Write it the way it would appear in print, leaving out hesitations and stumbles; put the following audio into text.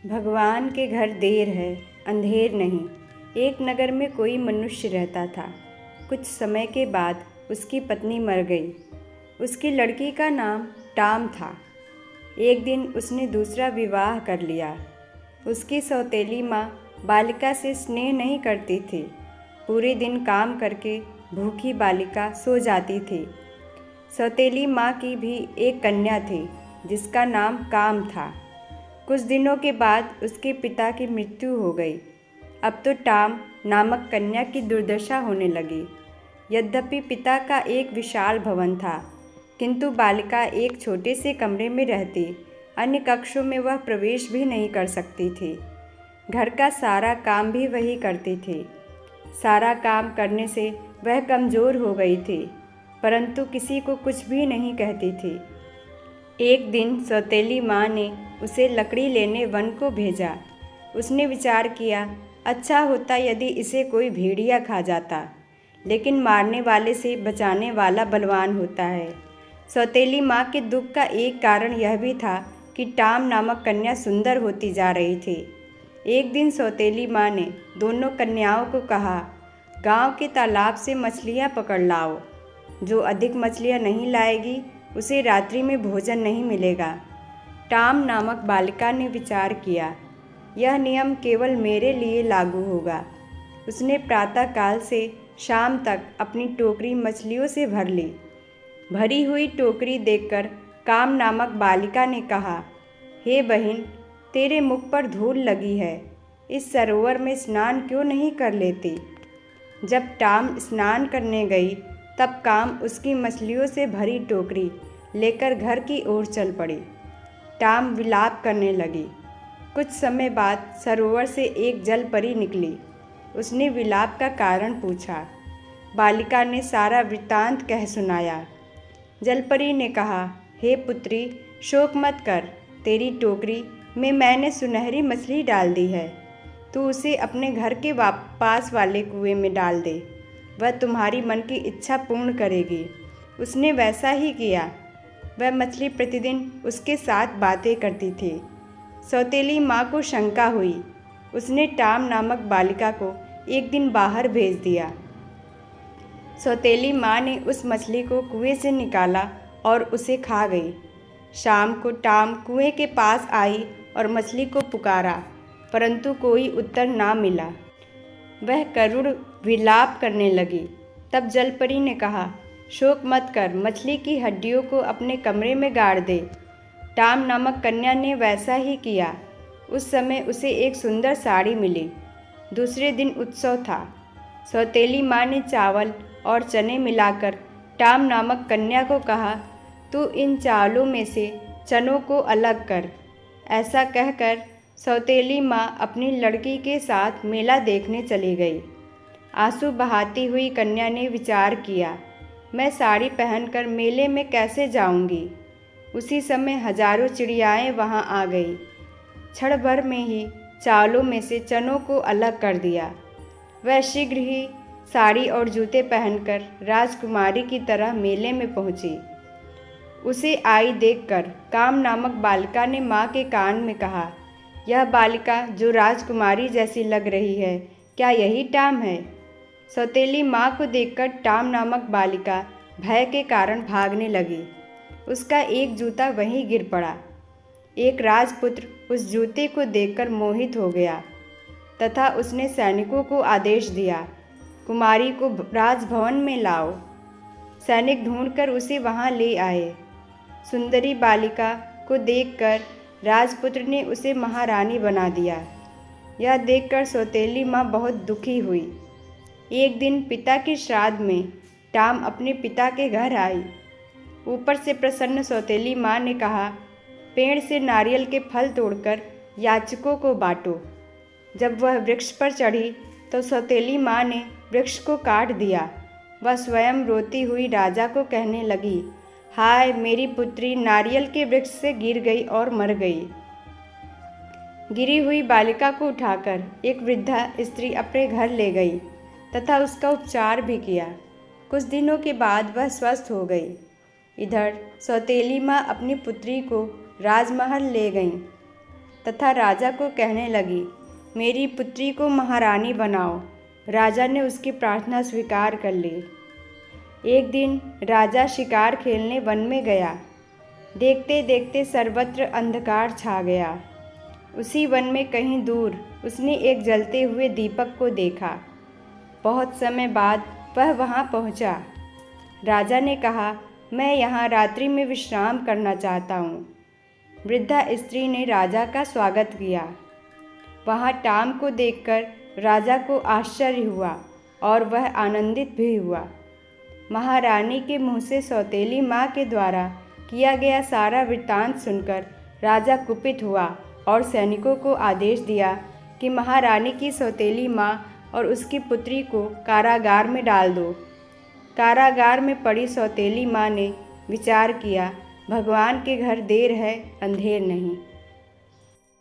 भगवान के घर देर है, अंधेर नहीं। एक नगर में कोई मनुष्य रहता था। कुछ समय के बाद उसकी पत्नी मर गई। उसकी लड़की का नाम टॉम था। एक दिन उसने दूसरा विवाह कर लिया। उसकी सौतेली माँ बालिका से स्नेह नहीं करती थी। पूरे दिन काम करके भूखी बालिका सो जाती थी। सौतेली माँ की भी एक कन्या थी जिसका नाम काम था। कुछ दिनों के बाद उसके पिता की मृत्यु हो गई। अब तो टॉम नामक कन्या की दुर्दशा होने लगी। यद्यपि पिता का एक विशाल भवन था, किंतु बालिका एक छोटे से कमरे में रहती। अन्य कक्षों में वह प्रवेश भी नहीं कर सकती थी। घर का सारा काम भी वही करती थी। सारा काम करने से वह कमज़ोर हो गई थी, परंतु किसी को कुछ भी नहीं कहती थी। एक दिन सौतेली माँ ने उसे लकड़ी लेने वन को भेजा। उसने विचार किया, अच्छा होता यदि इसे कोई भेड़िया खा जाता, लेकिन मारने वाले से बचाने वाला बलवान होता है। सौतेली माँ के दुख का एक कारण यह भी था कि टॉम नामक कन्या सुंदर होती जा रही थी। एक दिन सौतेली माँ ने दोनों कन्याओं को कहा, गांव के तालाब से मछलियाँ पकड़ लाओ। जो अधिक मछलियाँ नहीं लाएगी उसे रात्रि में भोजन नहीं मिलेगा। टॉम नामक बालिका ने विचार किया, यह नियम केवल मेरे लिए लागू होगा। उसने प्रातःकाल से शाम तक अपनी टोकरी मछलियों से भर ली। भरी हुई टोकरी देखकर काम नामक बालिका ने कहा, हे बहन, तेरे मुख पर धूल लगी है, इस सरोवर में स्नान क्यों नहीं कर लेती। जब टॉम स्नान करने गई तब काम उसकी मछलियों से भरी टोकरी लेकर घर की ओर चल पड़ी। टॉम विलाप करने लगी। कुछ समय बाद सरोवर से एक जल परी निकली। उसने विलाप का कारण पूछा। बालिका ने सारा वृत्तांत कह सुनाया। जलपरी ने कहा, हे पुत्री, शोक मत कर, तेरी टोकरी में मैंने सुनहरी मछली डाल दी है। तू उसे अपने घर के पास वाले कुएं में डाल दे, वह तुम्हारी मन की इच्छा पूर्ण करेगी। उसने वैसा ही किया। वह मछली प्रतिदिन उसके साथ बातें करती थी। सौतेली माँ को शंका हुई। उसने टॉम नामक बालिका को एक दिन बाहर भेज दिया। सौतेली माँ ने उस मछली को कुएं से निकाला और उसे खा गई। शाम को टॉम कुएं के पास आई और मछली को पुकारा, परंतु कोई उत्तर ना मिला। वह करुण विलाप करने लगी। तब जलपरी ने कहा, शोक मत कर, मछली की हड्डियों को अपने कमरे में गाड़ दे। टॉम नामक कन्या ने वैसा ही किया। उस समय उसे एक सुंदर साड़ी मिली। दूसरे दिन उत्सव था। सौतेली माँ ने चावल और चने मिलाकर टॉम नामक कन्या को कहा, तू इन चावलों में से चनों को अलग कर। ऐसा कहकर सौतेली माँ अपनी लड़की के साथ मेला देखने चली गई। आंसू बहाती हुई कन्या ने विचार किया, मैं साड़ी पहनकर मेले में कैसे जाऊंगी। उसी समय हजारों चिड़ियाएँ वहां आ गई। क्षण भर में ही चावलों में से चनों को अलग कर दिया। वह शीघ्र ही साड़ी और जूते पहनकर राजकुमारी की तरह मेले में पहुंची। उसे आई देखकर काम नामक बालिका ने माँ के कान में कहा, यह बालिका जो राजकुमारी जैसी लग रही है, क्या यही टॉम है। सौतेली माँ को देखकर टॉम नामक बालिका भय के कारण भागने लगी। उसका एक जूता वहीं गिर पड़ा। एक राजपुत्र उस जूते को देखकर मोहित हो गया तथा उसने सैनिकों को आदेश दिया, कुमारी को राजभवन में लाओ। सैनिक ढूंढकर उसे वहां ले आए। सुंदरी बालिका को देखकर राजपुत्र ने उसे महारानी बना दिया। यह देखकर सौतेली माँ बहुत दुखी हुई। एक दिन पिता के श्राद्ध में टॉम अपने पिता के घर आई। ऊपर से प्रसन्न सौतेली माँ ने कहा, पेड़ से नारियल के फल तोड़कर याचकों को बांटो। जब वह वृक्ष पर चढ़ी तो सौतेली माँ ने वृक्ष को काट दिया। वह स्वयं रोती हुई राजा को कहने लगी, हाय, मेरी पुत्री नारियल के वृक्ष से गिर गई और मर गई। गिरी हुई बालिका को उठाकर एक वृद्धा स्त्री अपने घर ले गई तथा उसका उपचार भी किया। कुछ दिनों के बाद वह स्वस्थ हो गई। इधर सौतेली माँ अपनी पुत्री को राजमहल ले गईं। तथा राजा को कहने लगी, मेरी पुत्री को महारानी बनाओ। राजा ने उसकी प्रार्थना स्वीकार कर ली। एक दिन राजा शिकार खेलने वन में गया। देखते देखते सर्वत्र अंधकार छा गया। उसी वन में कहीं दूर उसने एक जलते हुए दीपक को देखा। बहुत समय बाद वह वहाँ पहुँचा। राजा ने कहा, मैं यहाँ रात्रि में विश्राम करना चाहता हूँ। वृद्धा स्त्री ने राजा का स्वागत किया। वहाँ टाम को देखकर राजा को आश्चर्य हुआ और वह आनंदित भी हुआ। महारानी के मुँह से सौतेली माँ के द्वारा किया गया सारा वृत्तांत सुनकर राजा कुपित हुआ और सैनिकों को आदेश दिया कि महारानी की सौतेली माँ और उसकी पुत्री को कारागार में डाल दो। कारागार में पड़ी सौतेली माँ ने विचार किया, भगवान के घर देर है, अंधेर नहीं।